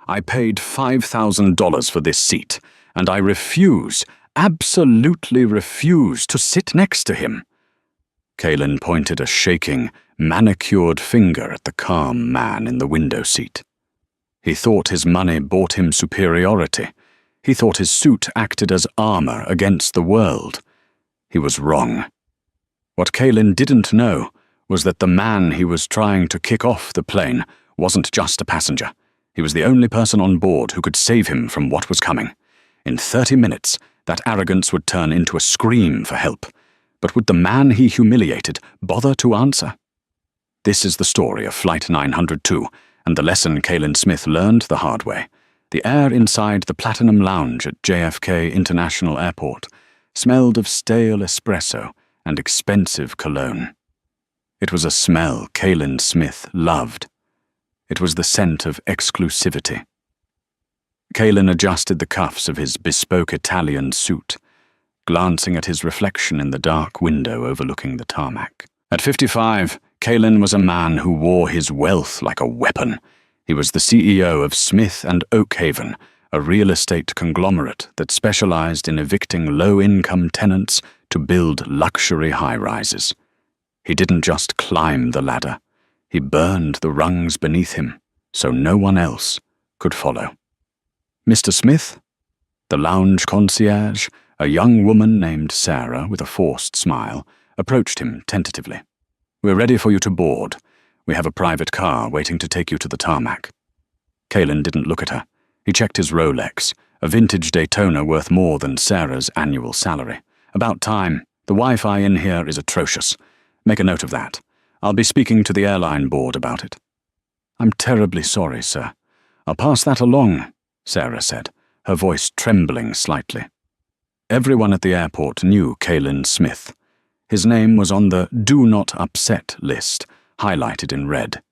I paid $5,000 for this seat, and I refuse, absolutely refuse, to sit next to him." Kalin pointed a shaking, manicured finger at the calm man in the window seat. He thought his money bought him superiority. He thought his suit acted as armor against the world. He was wrong. What Kalin didn't know was that the man he was trying to kick off the plane wasn't just a passenger. He was the only person on board who could save him from what was coming. In 30 minutes, that arrogance would turn into a scream for help. But would the man he humiliated bother to answer? This is the story of Flight 902, and the lesson Kalin Smith learned the hard way. The air inside the Platinum Lounge at JFK International Airport smelled of stale espresso and expensive cologne. It was a smell Kalin Smith loved. It was the scent of exclusivity. Kalin adjusted the cuffs of his bespoke Italian suit, glancing at his reflection in the dark window overlooking the tarmac. At 55, Kalin was a man who wore his wealth like a weapon. He was the CEO of Smith and Oakhaven, a real estate conglomerate that specialized in evicting low-income tenants to build luxury high-rises. He didn't just climb the ladder. He burned the rungs beneath him, so no one else could follow. "Mr. Smith?" The lounge concierge, a young woman named Sarah with a forced smile, approached him tentatively. "We're ready for you to board. We have a private car waiting to take you to the tarmac." Kalin didn't look at her. He checked his Rolex, a vintage Daytona worth more than Sarah's annual salary. "About time. The Wi-Fi in here is atrocious. Make a note of that. I'll be speaking to the airline board about it." "I'm terribly sorry, sir. I'll pass that along," Sarah said, her voice trembling slightly. Everyone at the airport knew Kalin Smith. His name was on the "Do Not Upset" list, highlighted in red.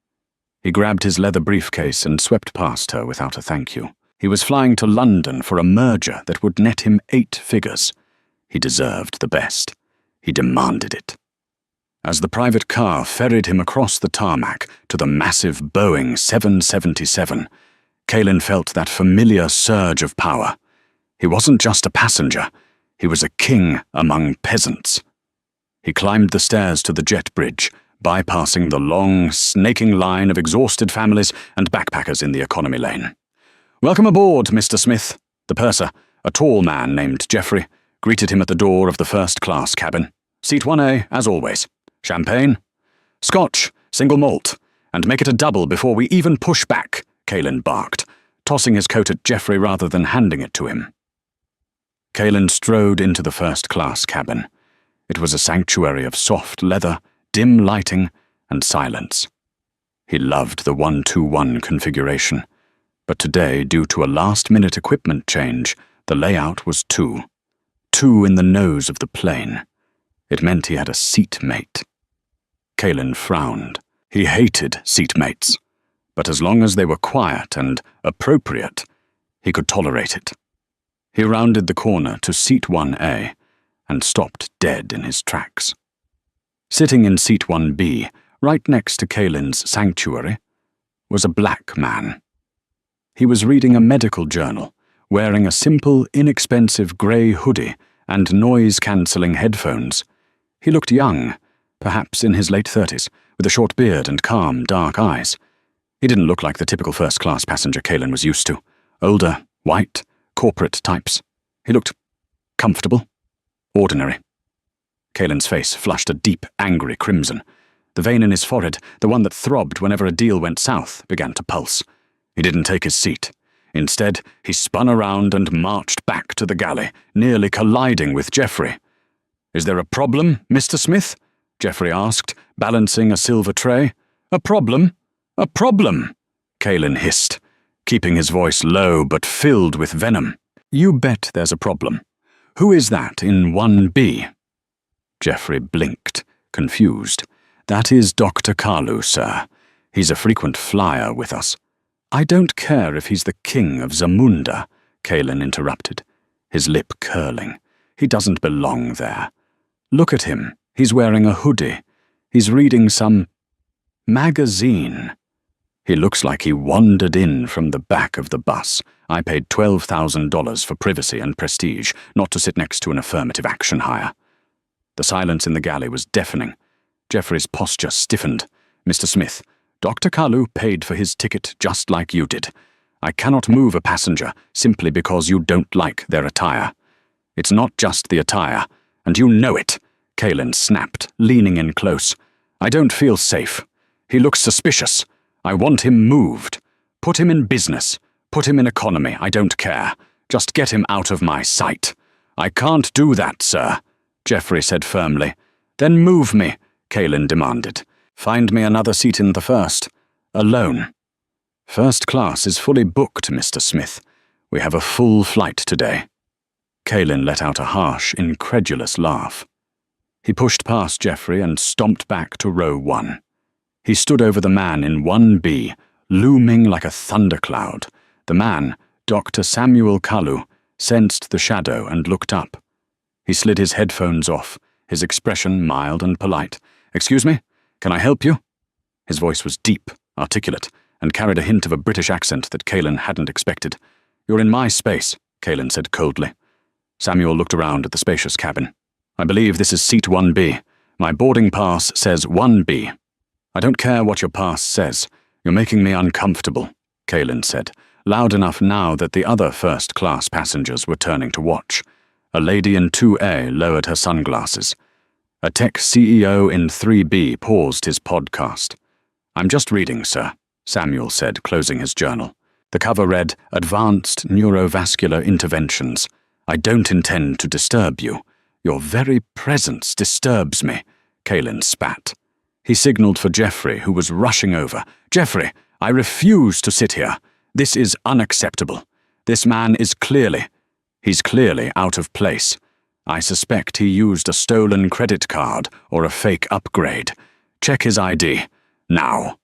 He grabbed his leather briefcase and swept past her without a thank you. He was flying to London for a merger that would net him 8 figures. He deserved the best. He demanded it. As the private car ferried him across the tarmac to the massive Boeing 777, Kalin felt that familiar surge of power. He wasn't just a passenger. He was a king among peasants. He climbed the stairs to the jet bridge, bypassing the long, snaking line of exhausted families and backpackers in the economy lane. "Welcome aboard, Mr. Smith." The purser, a tall man named Jeffrey, greeted him at the door of the first-class cabin. "Seat 1A, as always. Champagne?" "Scotch, single malt, and make it a double before we even push back," Kalin barked, tossing his coat at Jeffrey rather than handing it to him. Kalin strode into the first-class cabin. It was a sanctuary of soft leather, dim lighting, and silence. He loved the 1-2-1 configuration, but today, due to a last-minute equipment change, the layout was 2. 2 in the nose of the plane. It meant he had a seatmate. Kalin frowned. He hated seatmates, but as long as they were quiet and appropriate, he could tolerate it. He rounded the corner to seat 1A and stopped dead in his tracks. Sitting in seat 1B, right next to Kalin's sanctuary, was a black man. He was reading a medical journal, wearing a simple, inexpensive grey hoodie and noise-cancelling headphones. He looked young, perhaps in his late 30s, with a short beard and calm, dark eyes. He didn't look like the typical first-class passenger Kalin was used to. Older, white, corporate types. He looked comfortable, ordinary. Kalin's face flushed a deep, angry crimson. The vein in his forehead, the one that throbbed whenever a deal went south, began to pulse. He didn't take his seat. Instead, he spun around and marched back to the galley, nearly colliding with Jeffrey. "Is there a problem, Mr. Smith?" Jeffrey asked, balancing a silver tray. "A problem? A problem?" Kalin hissed, keeping his voice low but filled with venom. "You bet there's a problem. Who is that in 1B? Jeffrey blinked, confused. "That is Dr. Kalu, sir. He's a frequent flyer with us." "I don't care if he's the king of Zamunda," Kalin interrupted, his lip curling. "He doesn't belong there. Look at him. He's wearing a hoodie. He's reading some magazine." He looks like he wandered in from the back of the bus. I paid $12,000 for privacy and prestige, not to sit next to an affirmative action hire. The silence in the galley was deafening. Geoffrey's posture stiffened. Mr. Smith, Dr. Kalu paid for his ticket just like you did. I cannot move a passenger simply because you don't like their attire. It's not just the attire, and you know it, Kaelin snapped, leaning in close. I don't feel safe. He looks suspicious. I want him moved. Put him in business. Put him in economy. I don't care. Just get him out of my sight. I can't do that, sir, Geoffrey said firmly. Then move me, Kaelin demanded. Find me another seat in the first. Alone. First class is fully booked, Mr. Smith. We have a full flight today. Kaelin let out a harsh, incredulous laugh. He pushed past Geoffrey and stomped back to row 1. He stood over the man in 1B, looming like a thundercloud. The man, Dr. Samuel Kalu, sensed the shadow and looked up. He slid his headphones off, his expression mild and polite. Excuse me? Can I help you? His voice was deep, articulate, and carried a hint of a British accent that Kaelin hadn't expected. You're in my space, Kaelin said coldly. Samuel looked around at the spacious cabin. I believe this is seat 1B. My boarding pass says 1B. I don't care what your pass says. You're making me uncomfortable, Kaelin said, loud enough now that the other first-class passengers were turning to watch. A lady in 2A lowered her sunglasses. A tech CEO in 3B paused his podcast. I'm just reading, sir, Samuel said, closing his journal. The cover read, Advanced Neurovascular Interventions. I don't intend to disturb you. Your very presence disturbs me, Kaelin spat. He signaled for Geoffrey, who was rushing over. Geoffrey, I refuse to sit here. This is unacceptable. This man is he's clearly out of place. I suspect he used a stolen credit card or a fake upgrade. Check his ID. Now.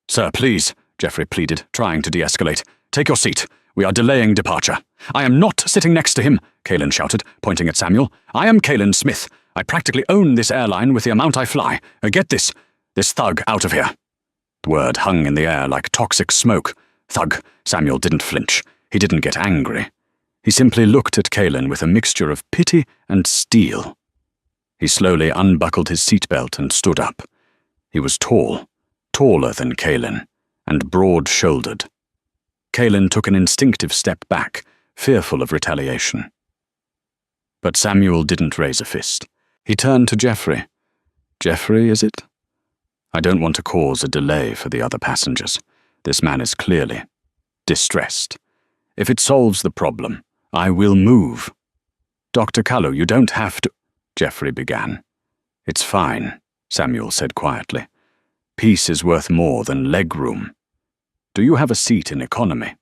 Sir, please, Geoffrey pleaded, trying to de-escalate. Take your seat. We are delaying departure. I am not sitting next to him, Kaelin shouted, pointing at Samuel. I am Kaelin Smith. I practically own this airline with the amount I fly. Get this thug out of here. The word hung in the air like toxic smoke. Thug. Samuel didn't flinch. He didn't get angry. He simply looked at Kaelin with a mixture of pity and steel. He slowly unbuckled his seatbelt and stood up. He was tall, taller than Kaelin, and broad-shouldered. Kaelin took an instinctive step back, fearful of retaliation. But Samuel didn't raise a fist. He turned to Geoffrey. Geoffrey, is it? I don't want to cause a delay for the other passengers. This man is clearly distressed. If it solves the problem, I will move. Dr. Kalu, you don't have to, Geoffrey began. It's fine, Samuel said quietly. Peace is worth more than leg room. Do you have a seat in economy?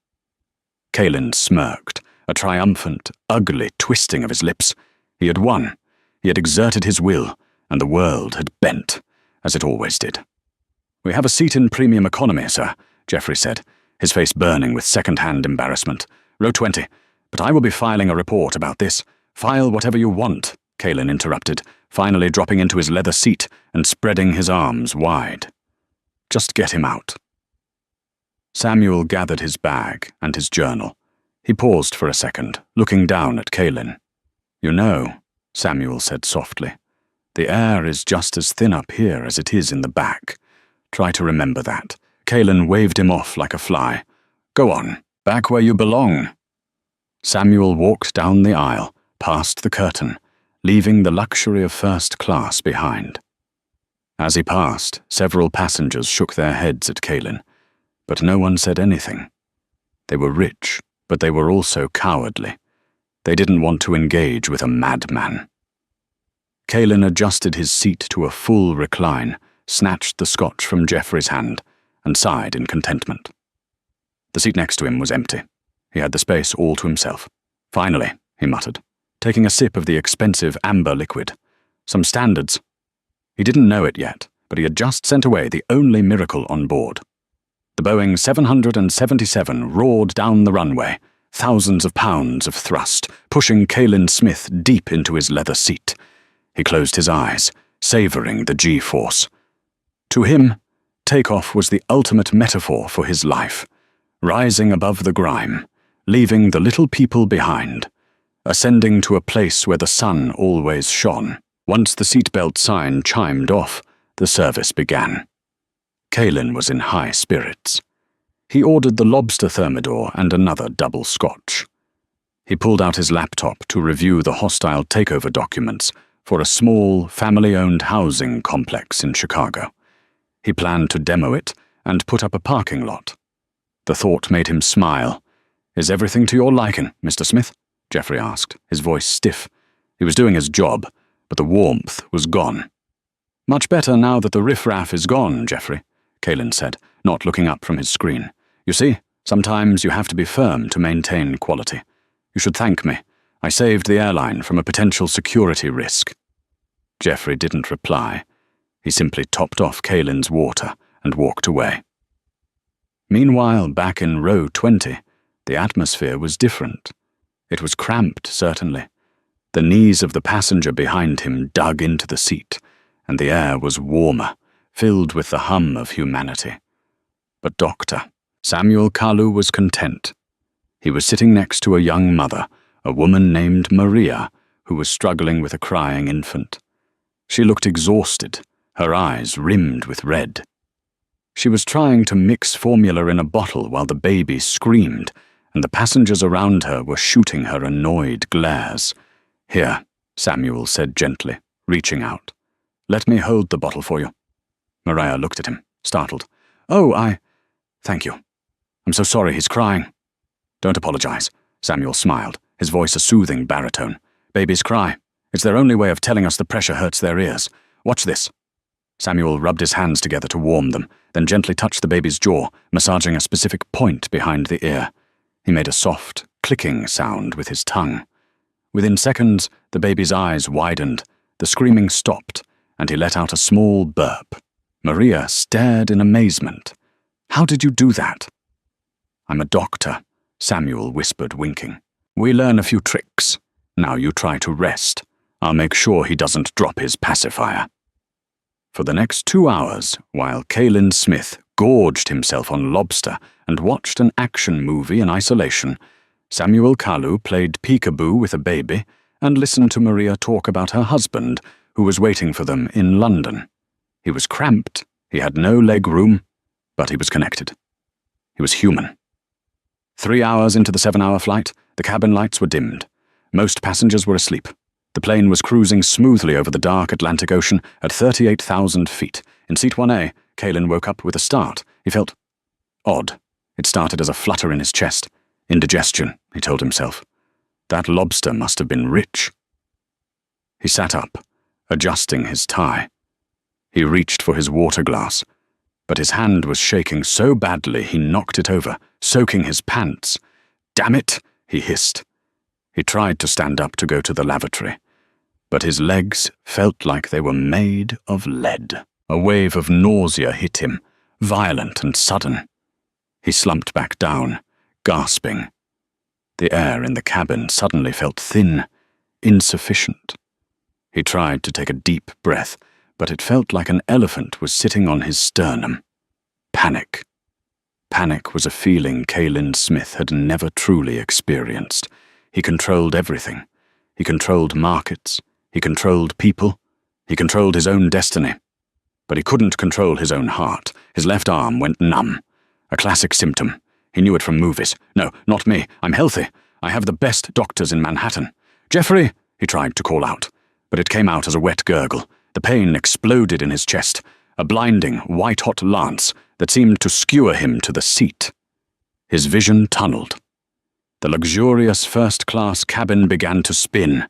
Kaelin smirked, a triumphant, ugly twisting of his lips. He had won. He had exerted his will, and the world had bent, as it always did. We have a seat in premium economy, sir, Geoffrey said, his face burning with second-hand embarrassment. Row 20. But I will be filing a report about this. File whatever you want, Kaelin interrupted, finally dropping into his leather seat and spreading his arms wide. Just get him out. Samuel gathered his bag and his journal. He paused for a second, looking down at Kaelin. You know, Samuel said softly, the air is just as thin up here as it is in the back. Try to remember that. Kaelin waved him off like a fly. Go on, back where you belong. Samuel walked down the aisle, past the curtain, leaving the luxury of first class behind. As he passed, several passengers shook their heads at Kaelin, but no one said anything. They were rich, but they were also cowardly. They didn't want to engage with a madman. Kaelin adjusted his seat to a full recline, snatched the scotch from Geoffrey's hand, and sighed in contentment. The seat next to him was empty. He had the space all to himself. Finally, he muttered, taking a sip of the expensive amber liquid. Some standards. He didn't know it yet, but he had just sent away the only miracle on board. The Boeing 777 roared down the runway, thousands of pounds of thrust, pushing Kaelin Smith deep into his leather seat. He closed his eyes, savoring the G-force. To him, Takeoff was the ultimate metaphor for his life, rising above the grime, leaving the little people behind, ascending to a place where the sun always shone. Once the seatbelt sign chimed off, the service began. Caelan was in high spirits. He ordered the lobster thermidor and another double scotch. He pulled out his laptop to review the hostile takeover documents for a small, family-owned housing complex in Chicago. He planned to demo it and put up a parking lot. The thought made him smile. "Is everything to your liking, Mr. Smith?" Geoffrey asked, his voice stiff. He was doing his job, but the warmth was gone. "Much better now that the riffraff is gone, Geoffrey," Caelan said, not looking up from his screen. "You see, sometimes you have to be firm to maintain quality. You should thank me. I saved the airline from a potential security risk." Geoffrey didn't reply. He simply topped off Caelan's water and walked away. Meanwhile, back in row 20, the atmosphere was different. It was cramped, certainly. The knees of the passenger behind him dug into the seat, and the air was warmer, filled with the hum of humanity. But Dr. Samuel Kalu was content. He was sitting next to a young mother, a woman named Maria, who was struggling with a crying infant. She looked exhausted, her eyes rimmed with red. She was trying to mix formula in a bottle while the baby screamed, and the passengers around her were shooting her annoyed glares. "Here," Samuel said gently, reaching out. "Let me hold the bottle for you." Maria looked at him, startled. "Oh, Thank you. I'm so sorry he's crying." "Don't apologize," Samuel smiled, his voice a soothing baritone. "Babies cry. It's their only way of telling us the pressure hurts their ears. Watch this." Samuel rubbed his hands together to warm them, then gently touched the baby's jaw, massaging a specific point behind the ear. He made a soft, clicking sound with his tongue. Within seconds, the baby's eyes widened, the screaming stopped, and he let out a small burp. Maria stared in amazement. "How did you do that?" "I'm a doctor," Samuel whispered, winking. "We learn a few tricks. Now you try to rest. I'll make sure he doesn't drop his pacifier." For the next 2 hours, while Caelan Smith gorged himself on lobster and watched an action movie in isolation, Samuel Kalu played peekaboo with a baby and listened to Maria talk about her husband, who was waiting for them in London. He was cramped, he had no leg room, but he was connected. He was human. 3 hours into the 7-hour flight, the cabin lights were dimmed. Most passengers were asleep. The plane was cruising smoothly over the dark Atlantic Ocean at 38,000 feet. In seat 1A, Caelan woke up with a start. He felt odd. It started as a flutter in his chest. Indigestion, he told himself. That lobster must have been rich. He sat up, adjusting his tie. He reached for his water glass, but his hand was shaking so badly he knocked it over, soaking his pants. "Damn it," he hissed. He tried to stand up to go to the lavatory, but his legs felt like they were made of lead. A wave of nausea hit him, violent and sudden. He slumped back down, gasping. The air in the cabin suddenly felt thin, insufficient. He tried to take a deep breath, but it felt like an elephant was sitting on his sternum. Panic. Panic was a feeling Caelan Smith had never truly experienced. He controlled everything. He controlled markets. He controlled people. He controlled his own destiny. But he couldn't control his own heart. His left arm went numb. A classic symptom. He knew it from movies. "No, not me. I'm healthy. I have the best doctors in Manhattan." "Geoffrey," he tried to call out, but it came out as a wet gurgle. The pain exploded in his chest, a blinding, white-hot lance that seemed to skewer him to the seat. His vision tunneled. The luxurious first-class cabin began to spin.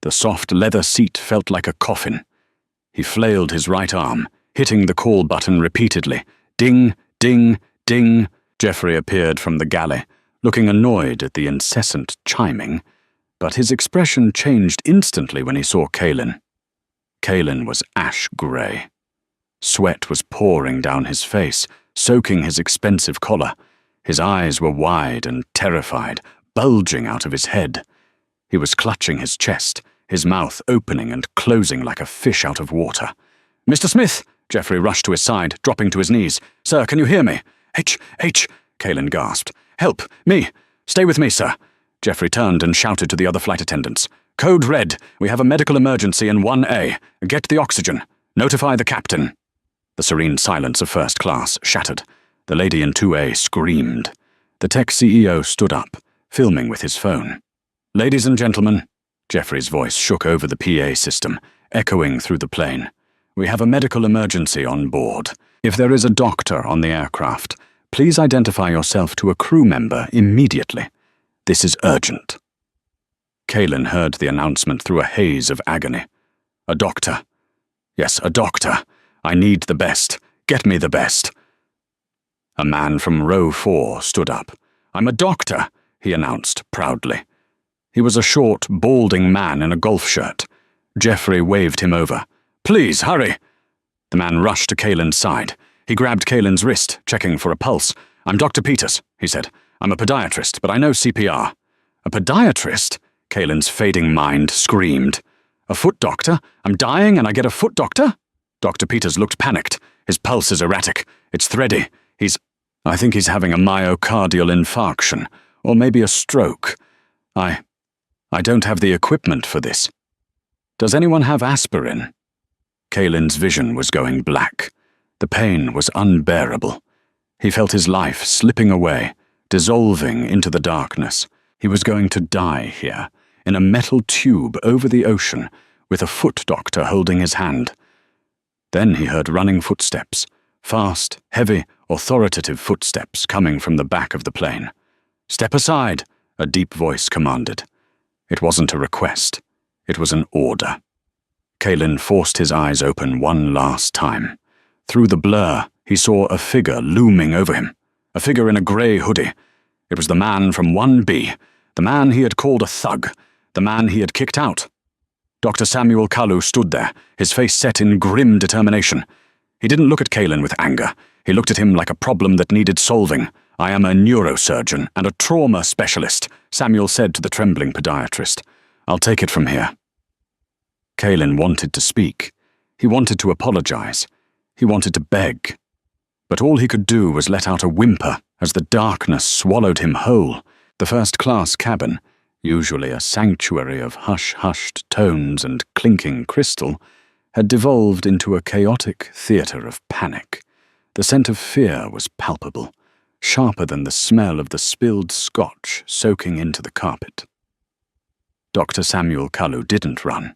The soft leather seat felt like a coffin. He flailed his right arm, hitting the call button repeatedly. Ding, ding, ding. Geoffrey appeared from the galley, looking annoyed at the incessant chiming, but his expression changed instantly when he saw Caelan. Caelan was ash-grey. Sweat was pouring down his face, soaking his expensive collar. His eyes were wide and terrified, bulging out of his head. He was clutching his chest, his mouth opening and closing like a fish out of water. "Mr. Smith!" Jeffrey rushed to his side, dropping to his knees. "Sir, can you hear me?" H, Caelan gasped. "Help! Me! Stay with me, sir." Jeffrey turned and shouted to the other flight attendants. "Code Red, we have a medical emergency in 1A. Get the oxygen. Notify the captain." The serene silence of first class shattered. The lady in 2A screamed. The tech CEO stood up, filming with his phone. "Ladies and gentlemen," Jeffrey's voice shook over the PA system, echoing through the plane. "We have a medical emergency on board. If there is a doctor on the aircraft, please identify yourself to a crew member immediately. This is urgent." Caelan heard the announcement through a haze of agony. "A doctor. Yes, a doctor. I need the best. Get me the best." A man from row 4 stood up. "I'm a doctor," he announced proudly. He was a short, balding man in a golf shirt. Jeffrey waved him over. "Please, hurry." The man rushed to Caelan's side. He grabbed Caelan's wrist, checking for a pulse. "I'm Dr. Peters," he said. "I'm a podiatrist, but I know CPR." "A podiatrist?" Caelan's fading mind screamed. "A foot doctor? I'm dying and I get a foot doctor?" Dr. Peters looked panicked. His pulse is erratic. It's thready. I think he's having a myocardial infarction, or maybe a stroke. I don't have the equipment for this. Does anyone have aspirin?" Caelan's vision was going black. The pain was unbearable. He felt his life slipping away, dissolving into the darkness. He was going to die here, in a metal tube over the ocean, with a foot doctor holding his hand. Then he heard running footsteps, fast, heavy, authoritative footsteps coming from the back of the plane. "Step aside," a deep voice commanded. It wasn't a request. It was an order. Caelan forced his eyes open one last time. Through the blur, he saw a figure looming over him, a figure in a grey hoodie. It was the man from 1B, the man he had called a thug, the man he had kicked out. Dr. Samuel Kalu stood there, his face set in grim determination. He didn't look at Caelan with anger. He looked at him like a problem that needed solving. "I am a neurosurgeon and a trauma specialist," Samuel said to the trembling podiatrist. "I'll take it from here." Caelan wanted to speak. He wanted to apologize. He wanted to beg. But all he could do was let out a whimper as the darkness swallowed him whole. The first-class cabin, usually a sanctuary of hush-hushed tones and clinking crystal, had devolved into a chaotic theater of panic. The scent of fear was palpable, sharper than the smell of the spilled scotch soaking into the carpet. Dr. Samuel Kalu didn't run.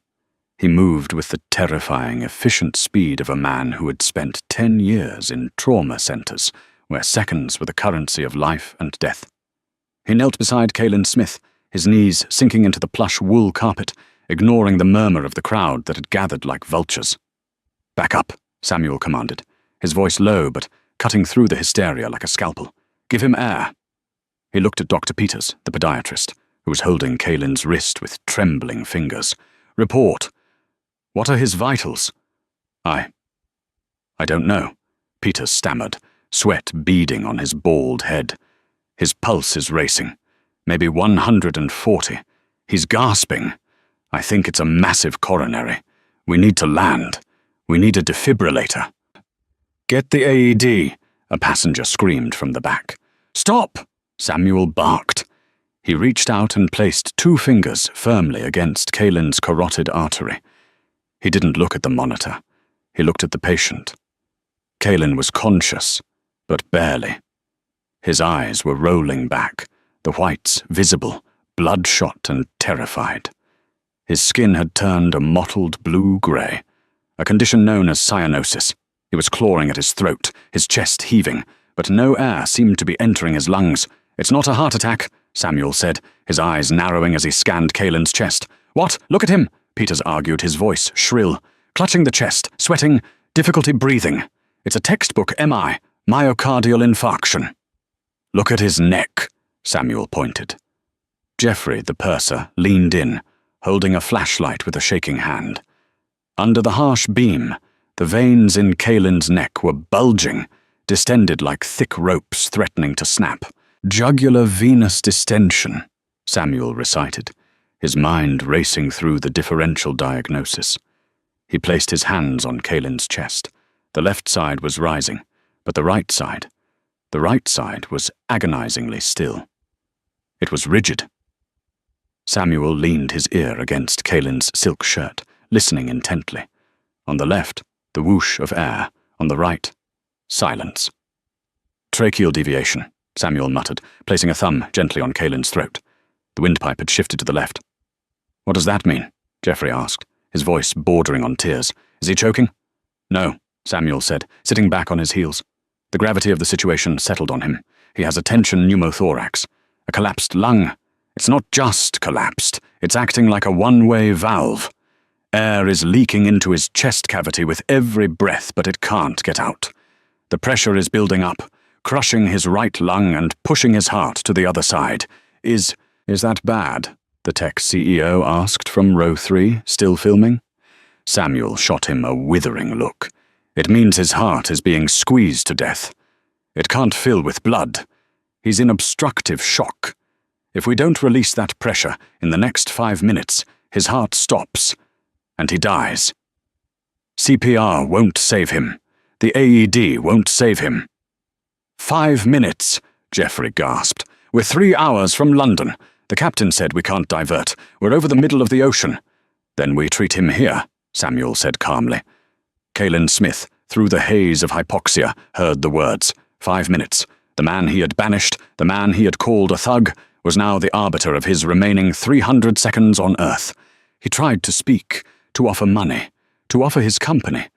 He moved with the terrifying, efficient speed of a man who had spent 10 years in trauma centers, where seconds were the currency of life and death. He knelt beside Caelan Smith, his knees sinking into the plush wool carpet, ignoring the murmur of the crowd that had gathered like vultures. "Back up," Samuel commanded, his voice low but cutting through the hysteria like a scalpel. "Give him air." He looked at Dr. Peters, the podiatrist, who was holding Caelan's wrist with trembling fingers. "Report. What are his vitals?" I don't know," Peters stammered, sweat beading on his bald head. "His pulse is racing. Maybe 140. He's gasping. I think it's a massive coronary. We need to land. We need a defibrillator." "Get the AED," a passenger screamed from the back. "Stop!" Samuel barked. He reached out and placed 2 fingers firmly against Caelan's carotid artery. He didn't look at the monitor. He looked at the patient. Caelan was conscious, but barely. His eyes were rolling back, the whites visible, bloodshot and terrified. His skin had turned a mottled blue-grey, a condition known as cyanosis. He was clawing at his throat, his chest heaving, but no air seemed to be entering his lungs. "It's not a heart attack," Samuel said, his eyes narrowing as he scanned Caelan's chest. "What? Look at him!" Peters argued, his voice shrill, clutching the chest, sweating, difficulty breathing. "It's a textbook MI, myocardial infarction." "Look at his neck," Samuel pointed. Jeffrey, the purser, leaned in, holding a flashlight with a shaking hand. Under the harsh beam, the veins in Caelan's neck were bulging, distended like thick ropes threatening to snap. "Jugular venous distension," Samuel recited, his mind racing through the differential diagnosis. He placed his hands on Caelan's chest. The left side was rising, but the right side was agonizingly still. It was rigid. Samuel leaned his ear against Kaelin's silk shirt, listening intently. On the left, the whoosh of air. On the right, silence. Tracheal deviation, Samuel muttered, placing a thumb gently on Kaelin's throat. The windpipe had shifted to the left. What does that mean? Geoffrey asked, his voice bordering on tears. Is he choking? No, Samuel said, sitting back on his heels. The gravity of the situation settled on him. He has a tension pneumothorax. A collapsed lung. It's not just collapsed. It's acting like a one-way valve. Air is leaking into his chest cavity with every breath, but it can't get out. The pressure is building up, crushing his right lung and pushing his heart to the other side. Is that bad? The tech CEO asked from row 3, still filming. Samuel shot him a withering look. It means his heart is being squeezed to death. It can't fill with blood. He's in obstructive shock. If we don't release that pressure in the next 5 minutes, his heart stops, and he dies. CPR won't save him. The AED won't save him. 5 minutes, Geoffrey gasped. We're 3 hours from London. The captain said we can't divert. We're over the middle of the ocean. Then we treat him here, Samuel said calmly. Kaelin Smith, through the haze of hypoxia, heard the words. 5 minutes. The man he had banished, the man he had called a thug, was now the arbiter of his remaining 300 seconds on Earth. He tried to speak, to offer money, to offer his company.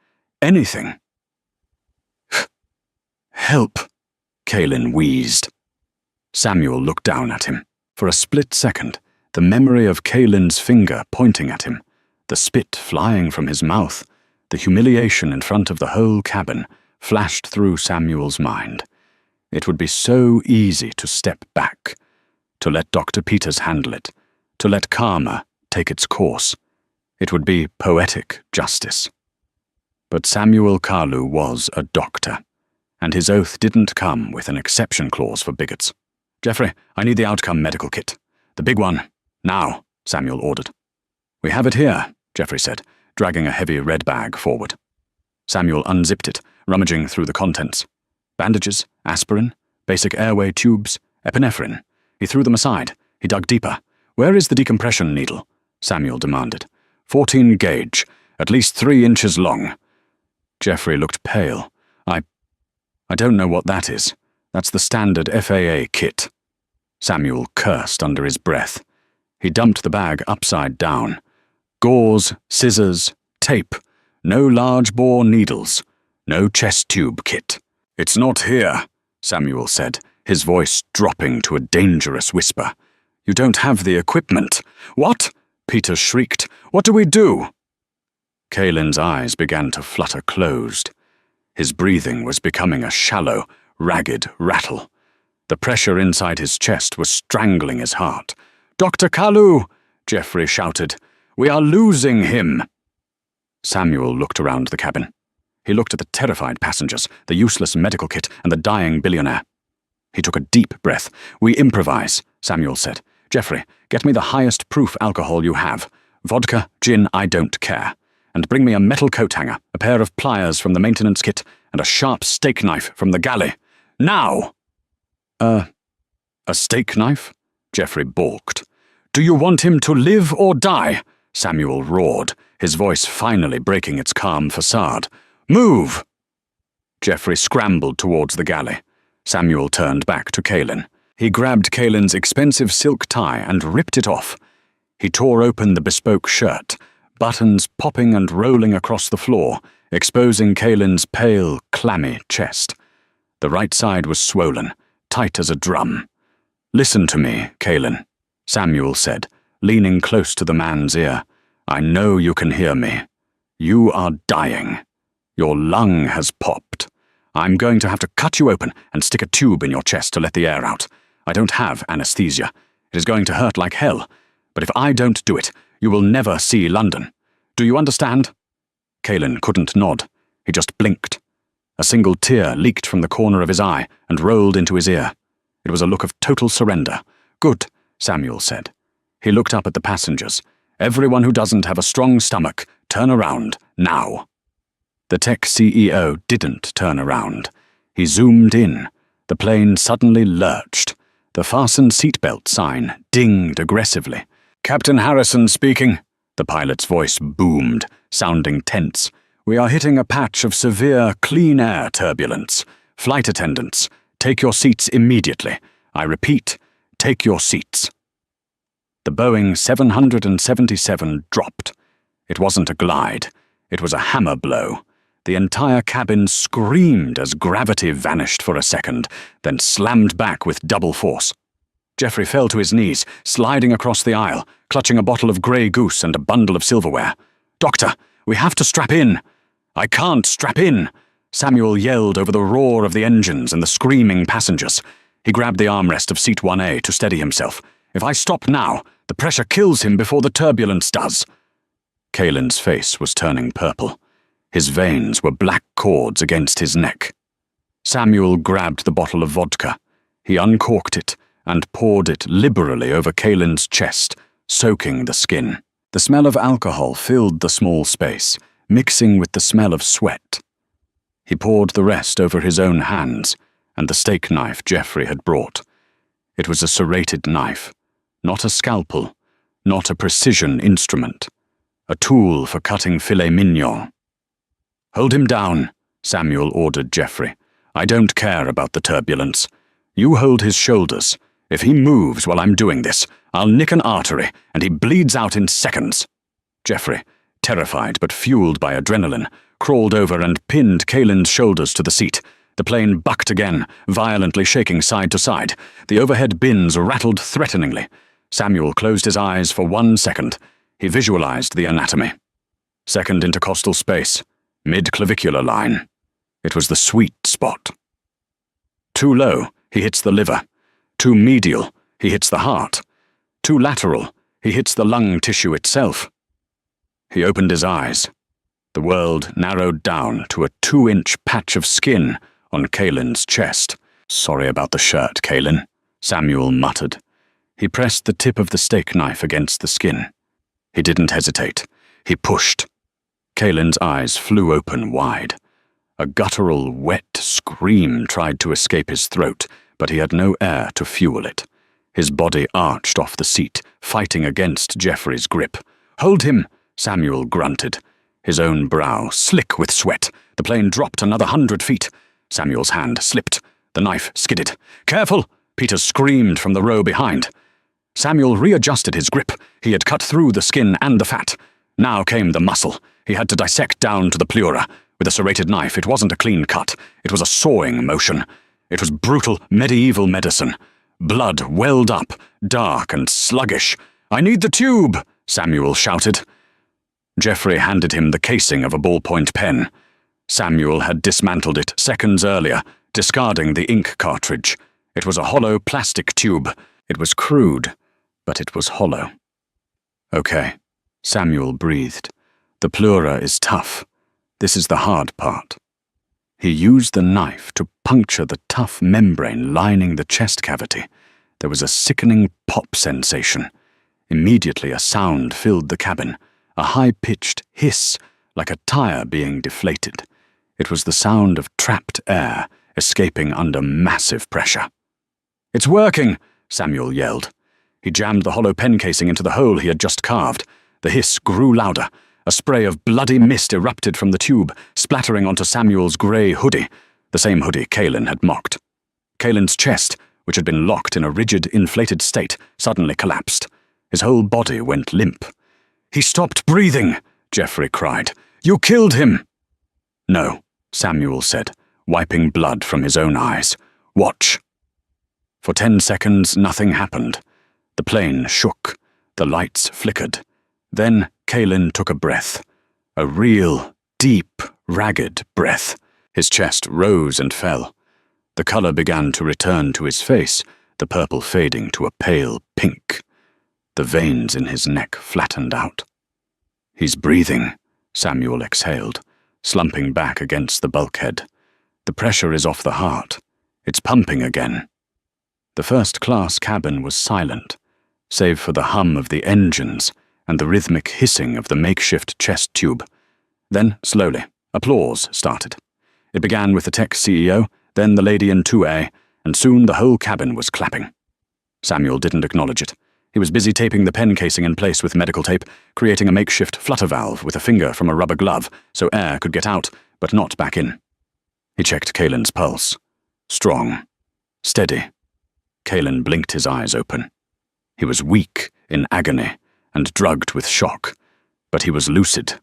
Anything. Help, Kaelin wheezed. Samuel looked down at him. For a split second, the memory of Kaelin's finger pointing at him, the spit flying from his mouth, the humiliation in front of the whole cabin, flashed through Samuel's mind. It would be so easy to step back, to let Dr. Peters handle it, to let karma take its course. It would be poetic justice. But Samuel Kalu was a doctor, and his oath didn't come with an exception clause for bigots. Geoffrey, I need the outcome medical kit. The big one. Now, Samuel ordered. We have it here, Geoffrey said, dragging a heavy red bag forward. Samuel unzipped it, rummaging through the contents. Bandages, aspirin, basic airway tubes, epinephrine. He threw them aside. He dug deeper. Where is the decompression needle? Samuel demanded. 14 gauge, at least 3 inches long. Geoffrey looked pale. I don't know what that is. That's the standard FAA kit. Samuel cursed under his breath. He dumped the bag upside down. Gauze, scissors, tape. No large-bore needles. No chest tube kit. It's not here, Samuel said, his voice dropping to a dangerous whisper. You don't have the equipment. What? Peter shrieked. What do we do? Kaelin's eyes began to flutter closed. His breathing was becoming a shallow, ragged rattle. The pressure inside his chest was strangling his heart. Dr. Kalu, Geoffrey shouted. We are losing him. Samuel looked around the cabin. He looked at the terrified passengers, the useless medical kit, and the dying billionaire. He took a deep breath. We improvise, Samuel said. Geoffrey, get me the highest proof alcohol you have. Vodka, gin, I don't care. And bring me a metal coat hanger, a pair of pliers from the maintenance kit, and a sharp steak knife from the galley. Now! A steak knife? Geoffrey balked. Do you want him to live or die? Samuel roared, his voice finally breaking its calm facade. Move! Geoffrey scrambled towards the galley. Samuel turned back to Kaelin. He grabbed Kaelin's expensive silk tie and ripped it off. He tore open the bespoke shirt, buttons popping and rolling across the floor, exposing Kaelin's pale, clammy chest. The right side was swollen, tight as a drum. Listen to me, Kaelin, Samuel said, leaning close to the man's ear. I know you can hear me. You are dying. Your lung has popped. I'm going to have to cut you open and stick a tube in your chest to let the air out. I don't have anesthesia. It is going to hurt like hell. But if I don't do it, you will never see London. Do you understand? Kaelin couldn't nod. He just blinked. A single tear leaked from the corner of his eye and rolled into his ear. It was a look of total surrender. Good, Samuel said. He looked up at the passengers. Everyone who doesn't have a strong stomach, turn around, now. The tech CEO didn't turn around. He zoomed in. The plane suddenly lurched. The fasten seatbelt sign dinged aggressively. "Captain Harrison speaking," the pilot's voice boomed, sounding tense. "We are hitting a patch of severe clean air turbulence. Flight attendants, take your seats immediately. I repeat, take your seats." The Boeing 777 dropped. It wasn't a glide. It was a hammer blow. The entire cabin screamed as gravity vanished for a second, then slammed back with double force. Geoffrey fell to his knees, sliding across the aisle, clutching a bottle of Grey Goose and a bundle of silverware. "Doctor, we have to strap in." "I can't strap in," Samuel yelled over the roar of the engines and the screaming passengers. He grabbed the armrest of seat 1A to steady himself. "If I stop now, the pressure kills him before the turbulence does." Kaelin's face was turning purple. His veins were black cords against his neck. Samuel grabbed the bottle of vodka. He uncorked it and poured it liberally over Kaelin's chest, soaking the skin. The smell of alcohol filled the small space, mixing with the smell of sweat. He poured the rest over his own hands and the steak knife Geoffrey had brought. It was a serrated knife, not a scalpel, not a precision instrument, a tool for cutting filet mignon. "Hold him down," Samuel ordered Geoffrey. "I don't care about the turbulence. You hold his shoulders. If he moves while I'm doing this, I'll nick an artery, and he bleeds out in seconds." Geoffrey, terrified but fueled by adrenaline, crawled over and pinned Kaelin's shoulders to the seat. The plane bucked again, violently shaking side to side. The overhead bins rattled threateningly. Samuel closed his eyes for 1 second. He visualized the anatomy. Second intercostal space, mid-clavicular line. It was the sweet spot. Too low, he hits the liver. Too medial, he hits the heart. Too lateral, he hits the lung tissue itself. He opened his eyes. The world narrowed down to a 2-inch patch of skin on Kaelin's chest. "Sorry about the shirt, Kaelin," Samuel muttered. He pressed the tip of the steak knife against the skin. He didn't hesitate. He pushed. Kaelin's eyes flew open wide. A guttural, wet scream tried to escape his throat, but he had no air to fuel it. His body arched off the seat, fighting against Geoffrey's grip. "Hold him," Samuel grunted. His own brow slick with sweat. The plane dropped another 100 feet. Samuel's hand slipped. The knife skidded. "Careful!" Peter screamed from the row behind. Samuel readjusted his grip. He had cut through the skin and the fat. Now came the muscle. He had to dissect down to the pleura. With a serrated knife, it wasn't a clean cut. It was a sawing motion. It was brutal medieval medicine. Blood welled up, dark and sluggish. "I need the tube!" Samuel shouted. Geoffrey handed him the casing of a ballpoint pen. Samuel had dismantled it seconds earlier, discarding the ink cartridge. It was a hollow plastic tube. It was crude, but it was hollow. "Okay," Samuel breathed. "The pleura is tough. This is the hard part." He used the knife to puncture the tough membrane lining the chest cavity. There was a sickening pop sensation. Immediately a sound filled the cabin, a high-pitched hiss, like a tire being deflated. It was the sound of trapped air escaping under massive pressure. "It's working!" Samuel yelled. He jammed the hollow pen casing into the hole he had just carved. The hiss grew louder. A spray of bloody mist erupted from the tube, splattering onto Samuel's grey hoodie, the same hoodie Kaelin had mocked. Kaelin's chest, which had been locked in a rigid, inflated state, suddenly collapsed. His whole body went limp. "He stopped breathing!" Geoffrey cried. "You killed him!" "No," Samuel said, wiping blood from his own eyes. "Watch." For 10 seconds, nothing happened. The plane shook. The lights flickered. Then Kaelin took a breath. A real, deep, ragged breath. His chest rose and fell. The color began to return to his face, the purple fading to a pale pink. The veins in his neck flattened out. "He's breathing," Samuel exhaled, slumping back against the bulkhead. "The pressure is off the heart. It's pumping again." The first-class cabin was silent, save for the hum of the engines and the rhythmic hissing of the makeshift chest tube. Then, slowly, Applause started. It began with the tech CEO, then the lady in 2A, and soon the whole cabin was clapping. Samuel didn't acknowledge it. He was busy taping the pen casing in place with medical tape, creating a makeshift flutter valve with a finger from a rubber glove so air could get out, but not back in. He checked Kaelin's pulse. Strong. Steady. Kaelin blinked his eyes open. He was weak, in agony, and drugged with shock, but he was lucid.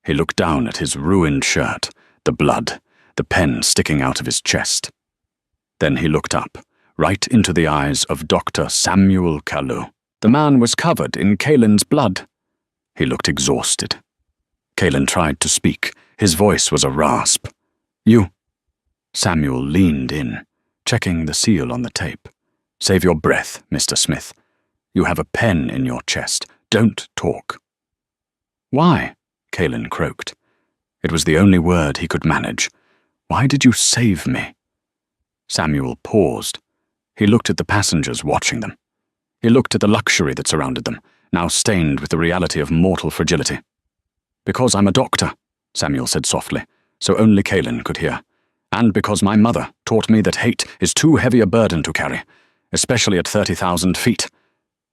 He looked down at his ruined shirt, the blood, the pen sticking out of his chest. Then he looked up, right into the eyes of Dr. Samuel Kalu. The man was covered in Kaelin's blood. He looked exhausted. Kaelin tried to speak. His voice was a rasp. "You." Samuel leaned in, checking the seal on the tape. "Save your breath, Mr. Smith. You have a pen in your chest. Don't talk." "Why?" Kaelin croaked. It was the only word he could manage. "Why did you save me?" Samuel paused. He looked at the passengers watching them. He looked at the luxury that surrounded them, now stained with the reality of mortal fragility. "Because I'm a doctor," Samuel said softly, so only Kaelin could hear. "And because my mother taught me that hate is too heavy a burden to carry, especially at 30,000 feet.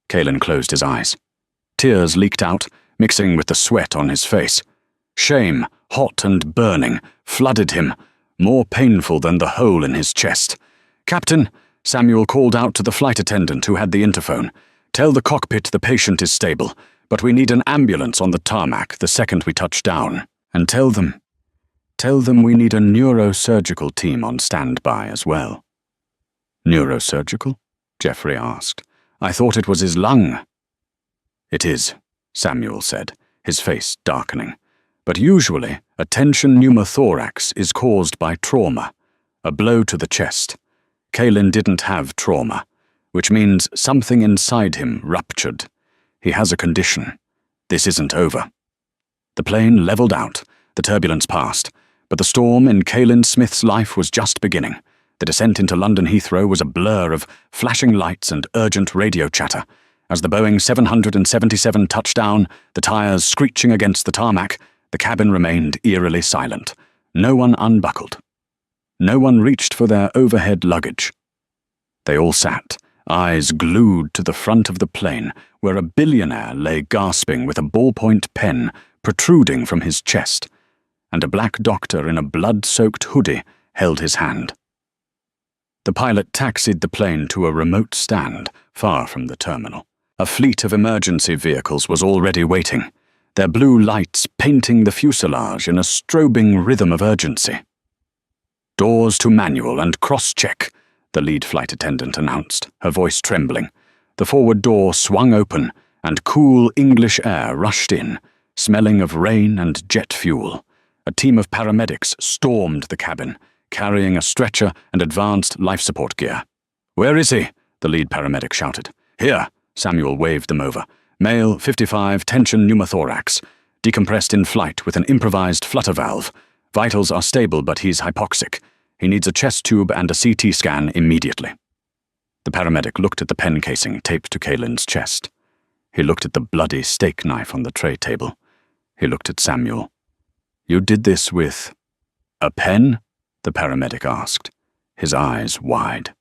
Kaelin closed his eyes. Tears leaked out, mixing with the sweat on his face. Shame, hot and burning, flooded him, more painful than the hole in his chest. "Captain," Samuel called out to the flight attendant who had the interphone, "tell the cockpit the patient is stable, but we need an ambulance on the tarmac the second we touch down. And tell them we need a neurosurgical team on standby as well." "Neurosurgical?" Jeffrey asked. "I thought it was his lung." "It is," Samuel said, his face darkening. "But usually, a tension pneumothorax is caused by trauma, a blow to the chest. Kaelin didn't have trauma, which means something inside him ruptured. He has a condition. This isn't over." The plane leveled out, the turbulence passed, but the storm in Kaelin Smith's life was just beginning. The descent into London Heathrow was a blur of flashing lights and urgent radio chatter. As the Boeing 777 touched down, the tires screeching against the tarmac, the cabin remained eerily silent. No one unbuckled. No one reached for their overhead luggage. They all sat, eyes glued to the front of the plane, where a billionaire lay gasping with a ballpoint pen protruding from his chest, and a black doctor in a blood-soaked hoodie held his hand. The pilot taxied the plane to a remote stand, far from the terminal. A fleet of emergency vehicles was already waiting, their blue lights painting the fuselage in a strobing rhythm of urgency. "Doors to manual and cross-check," the lead flight attendant announced, her voice trembling. The forward door swung open, and cool English air rushed in, smelling of rain and jet fuel. A team of paramedics stormed the cabin, carrying a stretcher and advanced life support gear. "Where is he?" the lead paramedic shouted. "Here," Samuel waved them over. "Male, 55, tension pneumothorax. Decompressed in flight with an improvised flutter valve. Vitals are stable, but he's hypoxic. He needs a chest tube and a CT scan immediately." The paramedic looked at the pen casing taped to Kaelin's chest. He looked at the bloody steak knife on the tray table. He looked at Samuel. "You did this with a pen?" the paramedic asked, his eyes wide.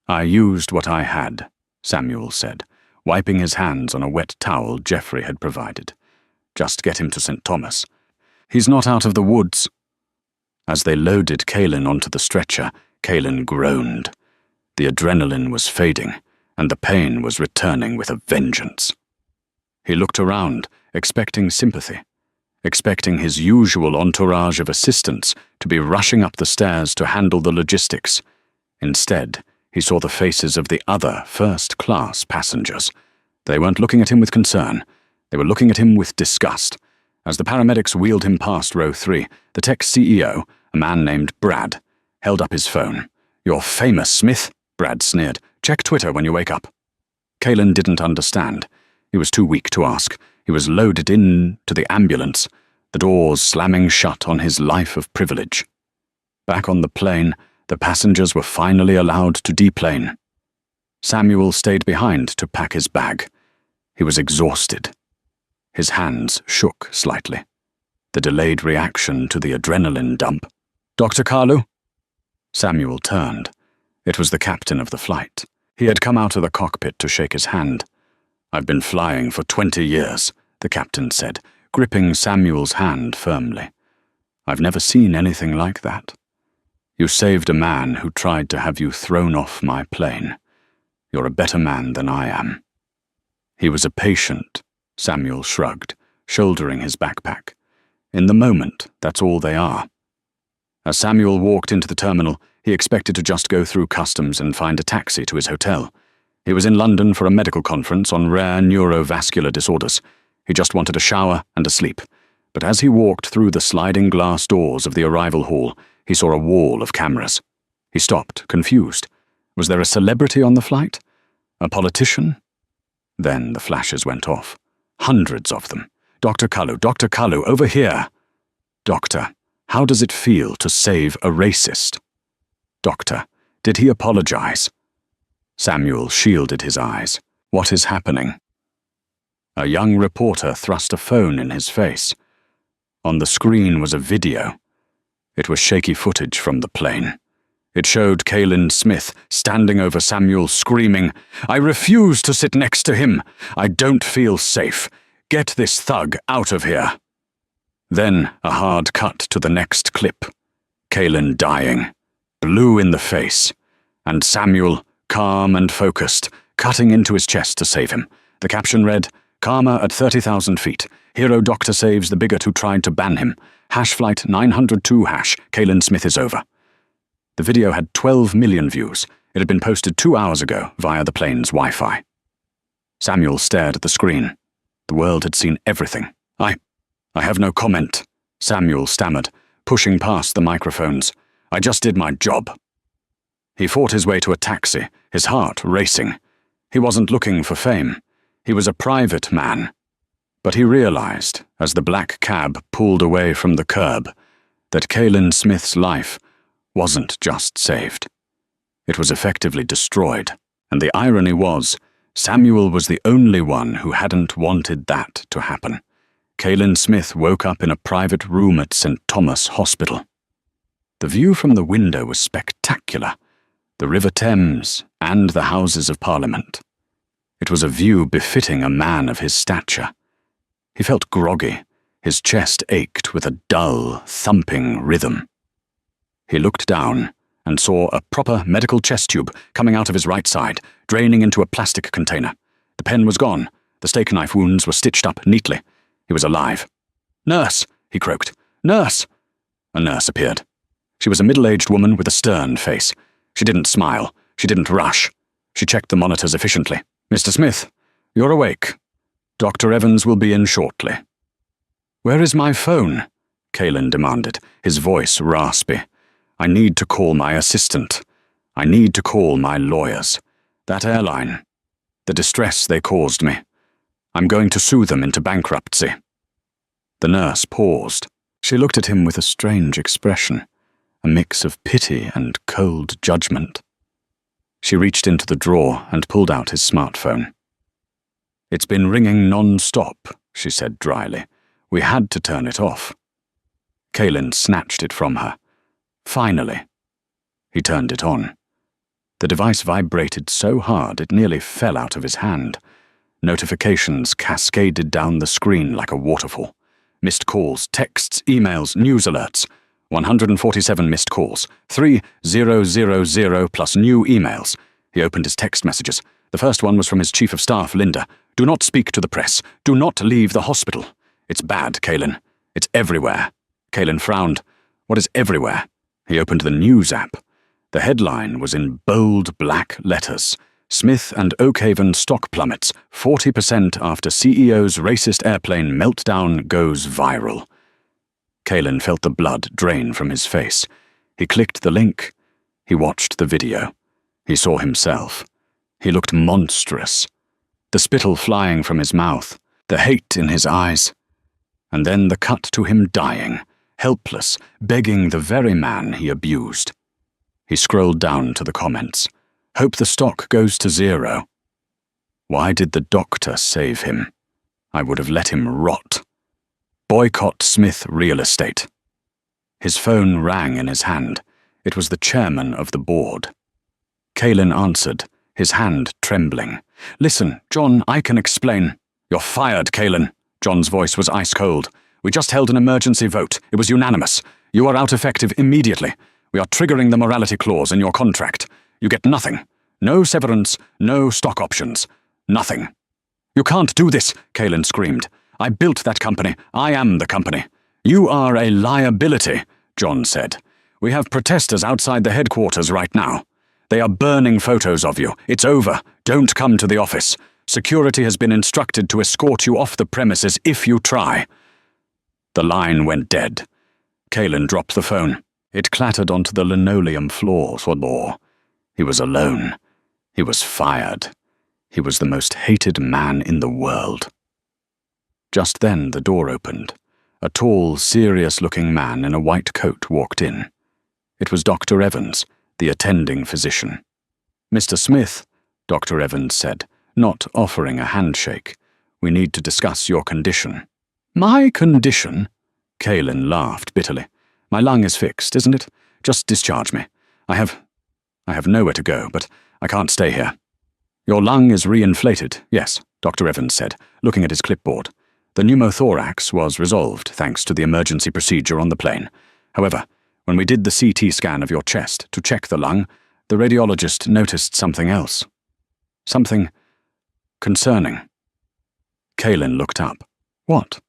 "I used what I had," Samuel said, wiping his hands on a wet towel Jeffrey had provided. "Just get him to St. Thomas. He's not out of the woods." As they loaded Kaelin onto the stretcher, Kaelin groaned. The adrenaline was fading, and the pain was returning with a vengeance. He looked around, expecting sympathy, expecting his usual entourage of assistants to be rushing up the stairs to handle the logistics. Instead, he saw the faces of the other first-class passengers. They weren't looking at him with concern. They were looking at him with disgust. As the paramedics wheeled him past row 3, the tech CEO, a man named Brad, held up his phone. "You're famous, Smith," Brad sneered. "Check Twitter when you wake up." Kaelin didn't understand. He was too weak to ask. He was loaded in to the ambulance, the doors slamming shut on his life of privilege. Back on the plane, the passengers were finally allowed to deplane. Samuel stayed behind to pack his bag. He was exhausted. His hands shook slightly. the delayed reaction to the adrenaline dump. "Dr. Kalu?" Samuel turned. It was the captain of the flight. He had come out of the cockpit to shake his hand. "I've been flying for 20 years, the captain said, gripping Samuel's hand firmly. "I've never seen anything like that. You saved a man who tried to have you thrown off my plane. You're a better man than I am." He was a patient, Samuel shrugged, shouldering his backpack. In the moment, that's all they are. As Samuel walked into the terminal, he expected to just go through customs and find a taxi to his hotel. He was in London for a medical conference on rare neurovascular disorders. He just wanted a shower and a sleep. But as he walked through the sliding glass doors of the arrival hall, he saw a wall of cameras. He stopped, confused. Was there a celebrity on the flight? A politician? Then the flashes went off. Hundreds of them. "Dr. Kalu, over here." "Doctor, how does it feel to save a racist?" "Doctor, did he apologize?" Samuel shielded his eyes. "What is happening?" A young reporter thrust a phone in his face. On the screen was a video. It was shaky footage from the plane. It showed Caelan Smith standing over Samuel screaming, "I refuse to sit next to him. I don't feel safe. Get this thug out of here." Then a hard cut to the next clip. Caelan dying, blue in the face, and Samuel, calm and focused, cutting into his chest to save him. The caption read, "Karma at 30,000 feet. Hero doctor saves the bigot who tried to ban him. Flight 902 #. Caelan Smith is over." The video had 12 million views. It had been posted 2 hours ago via the plane's Wi-Fi. Samuel stared at the screen. The world had seen everything. I have no comment," Samuel stammered, pushing past the microphones. "I just did my job." He fought his way to a taxi, his heart racing. He wasn't looking for fame. He was a private man. But he realized, as the black cab pulled away from the curb, that Caelan Smith's life wasn't just saved. It was effectively destroyed, and the irony was, Samuel was the only one who hadn't wanted that to happen. Caelan Smith woke up in a private room at St. Thomas Hospital. The view from the window was spectacular. The River Thames and the Houses of Parliament. It was a view befitting a man of his stature. He felt groggy. His chest ached with a dull, thumping rhythm. He looked down and saw a proper medical chest tube coming out of his right side, draining into a plastic container. The pen was gone. The steak knife wounds were stitched up neatly. He was alive. "Nurse!" he croaked. "Nurse!" A nurse appeared. She was a middle-aged woman with a stern face. She didn't smile. She didn't rush. She checked the monitors efficiently. "Mr. Smith, you're awake. Dr. Evans will be in shortly." "Where is my phone?" Caelan demanded, his voice raspy. "I need to call my assistant. I need to call my lawyers. That airline. The distress they caused me. I'm going to sue them into bankruptcy." The nurse paused. She looked at him with a strange expression, a mix of pity and cold judgment. She reached into the drawer and pulled out his smartphone. "It's been ringing non-stop," she said dryly. "We had to turn it off." Caelan snatched it from her. "Finally." He turned it on. The device vibrated so hard it nearly fell out of his hand. Notifications cascaded down the screen like a waterfall. Missed calls, texts, emails, news alerts. 147 missed calls. 3000 plus new emails. He opened his text messages. The first one was from his chief of staff, Linda. "Do not speak to the press. Do not leave the hospital. It's bad, Caelan. It's everywhere." Caelan frowned. "What is everywhere?" He opened the news app. The headline was in bold black letters. "Smith and Oakhaven stock plummets, 40% after CEO's racist airplane meltdown goes viral." Caelan felt the blood drain from his face. He clicked the link. He watched the video. He saw himself. He looked monstrous. The spittle flying from his mouth, the hate in his eyes. And then the cut to him dying, helpless, begging the very man he abused. He scrolled down to the comments. "Hope the stock goes to zero. Why did the doctor save him? I would have let him rot." Boycott Smith Real Estate. His phone rang in his hand. It was the chairman of the board. Kalin answered, his hand trembling. "Listen, John, I can explain." "You're fired, Kalin." John's voice was ice cold. "We just held an emergency vote. It was unanimous. You are out effective immediately. We are triggering the morality clause in your contract. You get nothing. No severance, no stock options. Nothing." "You can't do this," Kalin screamed. "I built that company. I am the company." "You are a liability," John said. "We have protesters outside the headquarters right now. They are burning photos of you. It's over. Don't come to the office. Security has been instructed to escort you off the premises if you try." The line went dead. Kalin dropped the phone. It clattered onto the linoleum floor for more. He was alone. He was fired. He was the most hated man in the world. Just then the door opened. A tall, serious-looking man in a white coat walked in. It was Dr. Evans, the attending physician. "Mr. Smith," Dr. Evans said, not offering a handshake. "We need to discuss your condition." "My condition?" Kalin laughed bitterly. "My lung is fixed, isn't it? Just discharge me. I have nowhere to go, but I can't stay here." "Your lung is reinflated, yes," Dr. Evans said, looking at his clipboard. "The pneumothorax was resolved thanks to the emergency procedure on the plane. However, when we did the CT scan of your chest to check the lung, the radiologist noticed something else. Something concerning." Kalin looked up. "What?"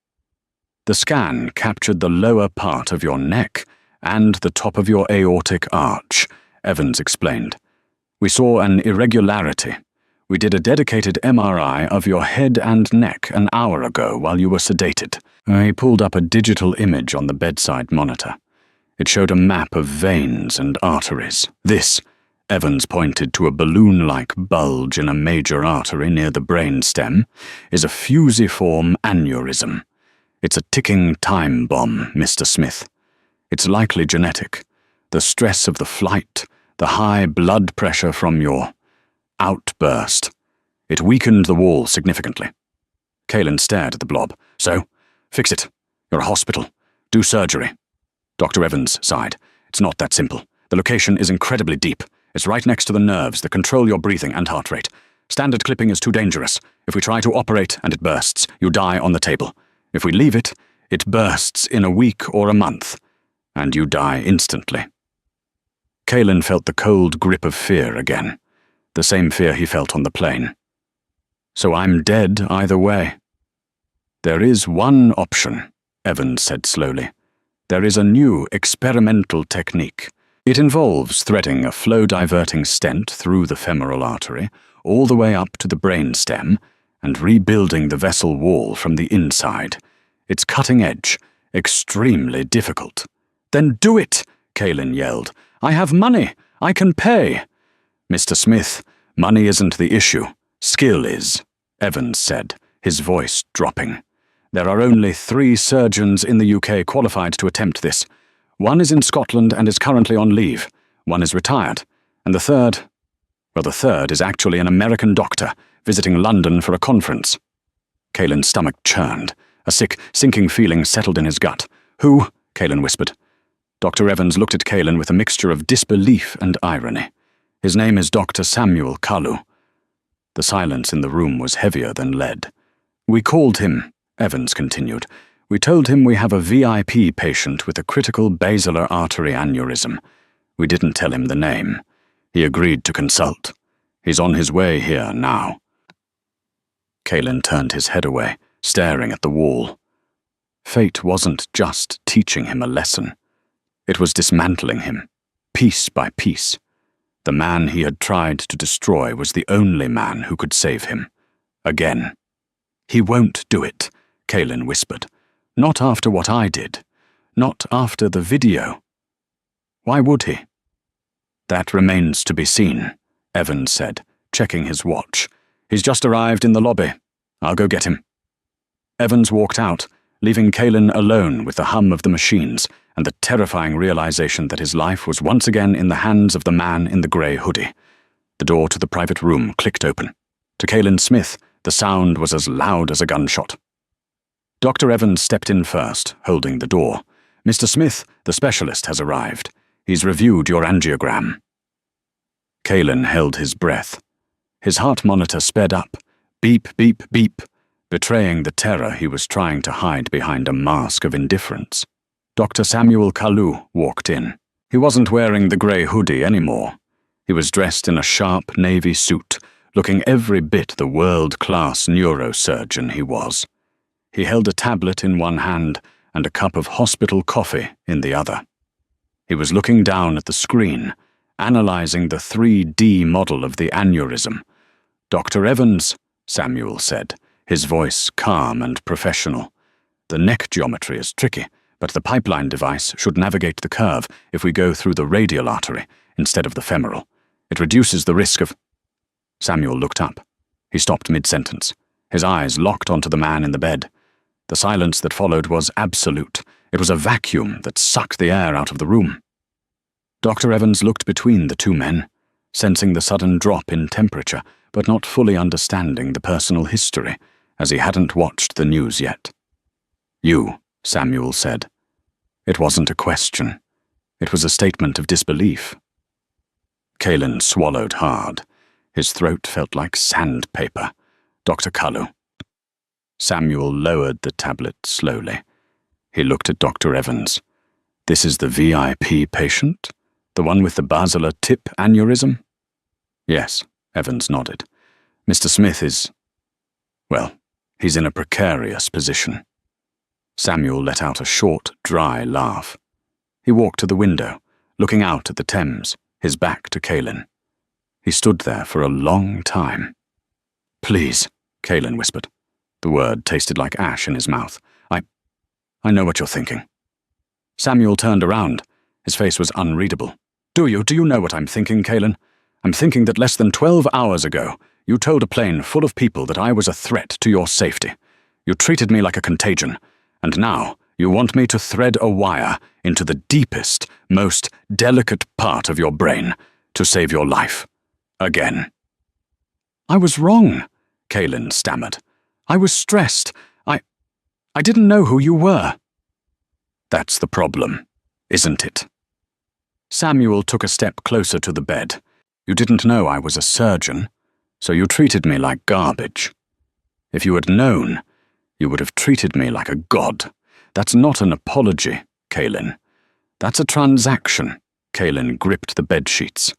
"The scan captured the lower part of your neck and the top of your aortic arch," Evans explained. "We saw an irregularity. We did a dedicated MRI of your head and neck an hour ago while you were sedated." He pulled up a digital image on the bedside monitor. It showed a map of veins and arteries. "This," Evans pointed to a balloon-like bulge in a major artery near the brain stem, "is a fusiform aneurysm. It's a ticking time bomb, Mr. Smith. It's likely genetic. The stress of the flight, the high blood pressure from your outburst. It weakened the wall significantly." Kalin stared at the blob. "So? Fix it. You're a hospital. Do surgery." Dr. Evans sighed. "It's not that simple. The location is incredibly deep. It's right next to the nerves that control your breathing and heart rate. Standard clipping is too dangerous. If we try to operate and it bursts, you die on the table. If we leave it, it bursts in a week or a month, and you die instantly." Kalin felt the cold grip of fear again, the same fear he felt on the plane. "So I'm dead either way." "There is one option," Evans said slowly. "There is a new experimental technique. It involves threading a flow-diverting stent through the femoral artery, all the way up to the brain stem, and rebuilding the vessel wall from the inside. It's cutting edge, extremely difficult." "Then do it!" Kalin yelled. "I have money. I can pay." "Mr. Smith, money isn't the issue. Skill is," Evans said, his voice dropping. "There are only 3 surgeons in the UK qualified to attempt this. One is in Scotland and is currently on leave. One is retired. And the third is actually an American doctor visiting London for a conference." Kalin's stomach churned. A sick, sinking feeling settled in his gut. "Who?" Kalin whispered. Dr. Evans looked at Kalin with a mixture of disbelief and irony. "His name is Dr. Samuel Kalu." The silence in the room was heavier than lead. "We called him," Evans continued. "We told him we have a VIP patient with a critical basilar artery aneurysm. We didn't tell him the name. He agreed to consult. He's on his way here now." Kalin turned his head away, staring at the wall. Fate wasn't just teaching him a lesson. It was dismantling him, piece by piece. The man he had tried to destroy was the only man who could save him. Again. "He won't do it," Kalin whispered. "Not after what I did. Not after the video. Why would he?" "That remains to be seen," Evans said, checking his watch. "He's just arrived in the lobby. I'll go get him." Evans walked out, leaving Kalin alone with the hum of the machines and the terrifying realization that his life was once again in the hands of the man in the grey hoodie. The door to the private room clicked open. To Kalin Smith, the sound was as loud as a gunshot. Dr. Evans stepped in first, holding the door. "Mr. Smith, the specialist, has arrived. He's reviewed your angiogram." Caelan held his breath. His heart monitor sped up. Beep, beep, beep, betraying the terror he was trying to hide behind a mask of indifference. Dr. Samuel Kalu walked in. He wasn't wearing the grey hoodie anymore. He was dressed in a sharp navy suit, looking every bit the world-class neurosurgeon he was. He held a tablet in one hand and a cup of hospital coffee in the other. He was looking down at the screen, analyzing the 3D model of the aneurysm. "Dr. Evans," Samuel said, his voice calm and professional. "The neck geometry is tricky, but the pipeline device should navigate the curve if we go through the radial artery instead of the femoral. It reduces the risk of—" Samuel looked up. He stopped mid-sentence. His eyes locked onto the man in the bed. The silence that followed was absolute. It was a vacuum that sucked the air out of the room. Dr. Evans looked between the two men, sensing the sudden drop in temperature, but not fully understanding the personal history, as he hadn't watched the news yet. "You," Samuel said. It wasn't a question. It was a statement of disbelief. Caelan swallowed hard. His throat felt like sandpaper. "Dr. Kalu." Samuel lowered the tablet slowly. He looked at Dr. Evans. "This is the VIP patient? The one with the basilar tip aneurysm?" "Yes," Evans nodded. "Mr. Smith is, well, he's in a precarious position." Samuel let out a short, dry laugh. He walked to the window, looking out at the Thames, his back to Caelan. He stood there for a long time. "Please," Caelan whispered. The word tasted like ash in his mouth. I know what you're thinking." Samuel turned around. His face was unreadable. Do you know what I'm thinking, Caelan? I'm thinking that less than 12 hours ago, you told a plane full of people that I was a threat to your safety. You treated me like a contagion, and now you want me to thread a wire into the deepest, most delicate part of your brain to save your life. Again." "I was wrong," Caelan stammered. "I was stressed. I didn't know who you were." "That's the problem, isn't it?" Samuel took a step closer to the bed. "You didn't know I was a surgeon, so you treated me like garbage. If you had known, you would have treated me like a god. That's not an apology, Caelan. That's a transaction." Caelan gripped the bedsheets.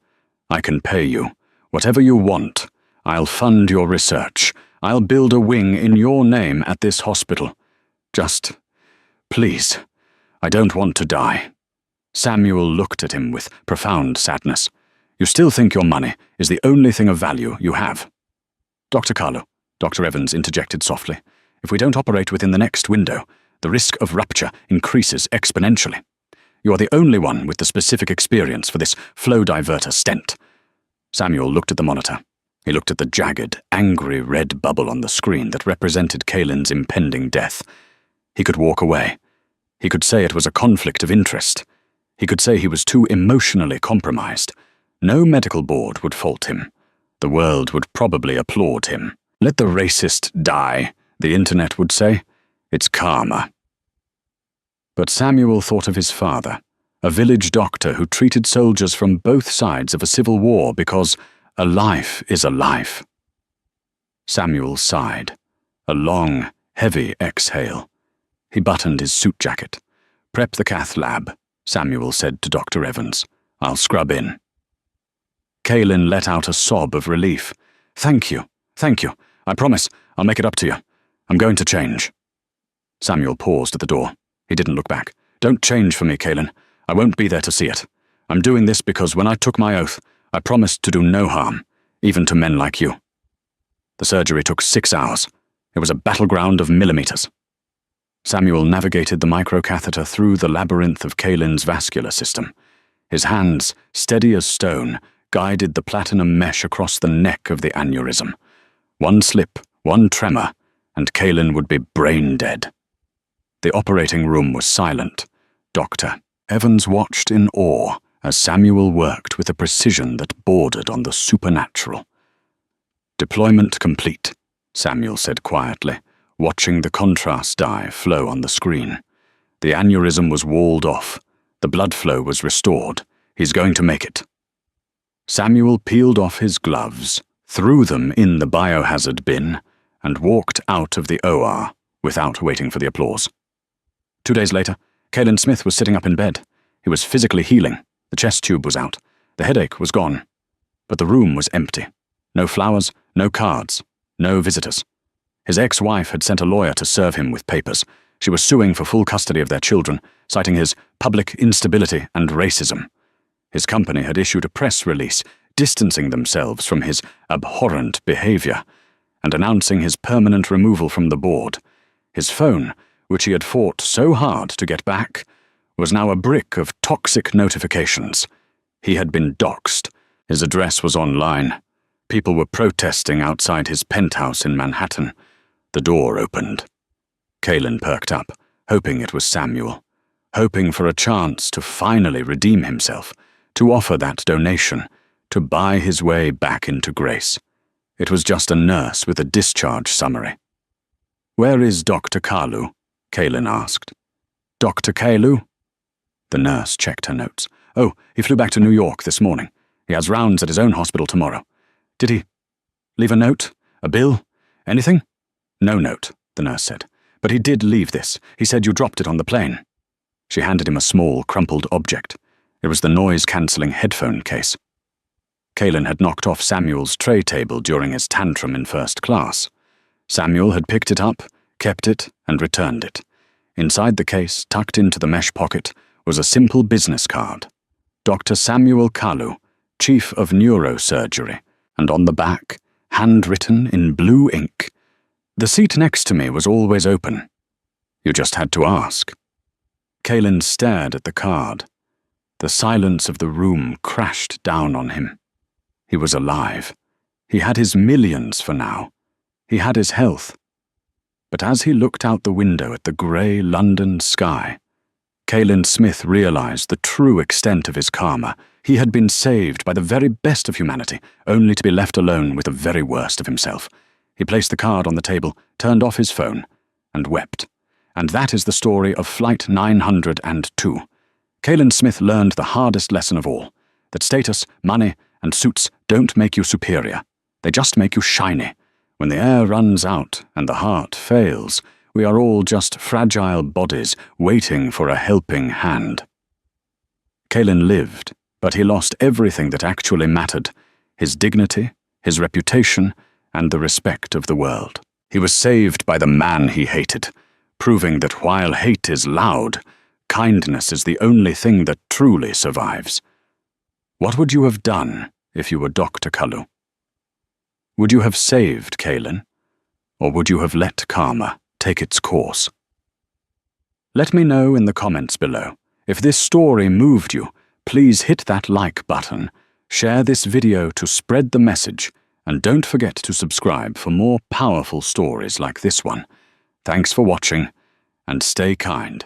"I can pay you. Whatever you want. I'll fund your research. I'll build a wing in your name at this hospital. Just, please, I don't want to die." Samuel looked at him with profound sadness. "You still think your money is the only thing of value you have?" "Dr. Kalu," Dr. Evans interjected softly, "if we don't operate within the next window, the risk of rupture increases exponentially. You are the only one with the specific experience for this flow diverter stent." Samuel looked at the monitor. He looked at the jagged, angry red bubble on the screen that represented Caelan's impending death. He could walk away. He could say it was a conflict of interest. He could say he was too emotionally compromised. No medical board would fault him. The world would probably applaud him. "Let the racist die," the internet would say. "It's karma." But Samuel thought of his father, a village doctor who treated soldiers from both sides of a civil war because a life is a life. Samuel sighed. A long, heavy exhale. He buttoned his suit jacket. "Prep the cath lab," Samuel said to Dr. Evans. "I'll scrub in." Caelan let out a sob of relief. Thank you. I promise I'll make it up to you. I'm going to change." Samuel paused at the door. He didn't look back. "Don't change for me, Caelan. I won't be there to see it. I'm doing this because when I took my oath, I promised to do no harm, even to men like you." The surgery took 6 hours. It was a battleground of millimeters. Samuel navigated the microcatheter through the labyrinth of Caelan's vascular system. His hands, steady as stone, guided the platinum mesh across the neck of the aneurysm. One slip, one tremor, and Caelan would be brain dead. The operating room was silent. Dr. Evans watched in awe as Samuel worked with a precision that bordered on the supernatural. "Deployment complete," Samuel said quietly. watching the contrast dye flow on the screen. The aneurysm was walled off. The blood flow was restored. He's going to make it. Samuel peeled off his gloves, threw them in the biohazard bin, and walked out of the OR without waiting for the applause. 2 days later, Caelan Smith was sitting up in bed. He was physically healing. The chest tube was out. The headache was gone. But the room was empty. No flowers, no cards, no visitors. His ex-wife had sent a lawyer to serve him with papers. She was suing for full custody of their children, citing his public instability and racism. His company had issued a press release distancing themselves from his abhorrent behavior and announcing his permanent removal from the board. His phone, which he had fought so hard to get back, was now a brick of toxic notifications. He had been doxxed. His address was online. People were protesting outside his penthouse in Manhattan. The door opened. Caelan perked up, hoping it was Samuel, hoping for a chance to finally redeem himself, to offer that donation, to buy his way back into grace. It was just a nurse with a discharge summary. "Where is Dr. Kalu?" Caelan asked. "Dr. Kalu?" The nurse checked her notes. "Oh, he flew back to New York this morning. He has rounds at his own hospital tomorrow. Did he leave a note? A bill? Anything?" "No note," the nurse said. "But he did leave this. He said you dropped it on the plane." She handed him a small, crumpled object. It was the noise-cancelling headphone case. Caelan had knocked off Samuel's tray table during his tantrum in first class. Samuel had picked it up, kept it, and returned it. Inside the case, tucked into the mesh pocket, was a simple business card. Dr. Samuel Kalu, Chief of Neurosurgery, and on the back, handwritten in blue ink, "The seat next to me was always open. You just had to ask." Caelan stared at the card. The silence of the room crashed down on him. He was alive. He had his millions for now. He had his health. But as he looked out the window at the grey London sky, Caelan Smith realized the true extent of his karma. He had been saved by the very best of humanity, only to be left alone with the very worst of himself. He placed the card on the table, turned off his phone, and wept. And that is the story of Flight 902. Caelan Smith learned the hardest lesson of all, that status, money, and suits don't make you superior. They just make you shiny. When the air runs out and the heart fails, we are all just fragile bodies waiting for a helping hand. Caelan lived, but he lost everything that actually mattered: his dignity, his reputation, and the respect of the world. He was saved by the man he hated, proving that while hate is loud, kindness is the only thing that truly survives. What would you have done if you were Dr. Kalu? Would you have saved Caelan, or would you have let karma take its course? Let me know in the comments below. If this story moved you, please hit that like button, share this video to spread the message, and don't forget to subscribe for more powerful stories like this one. Thanks for watching, and stay kind.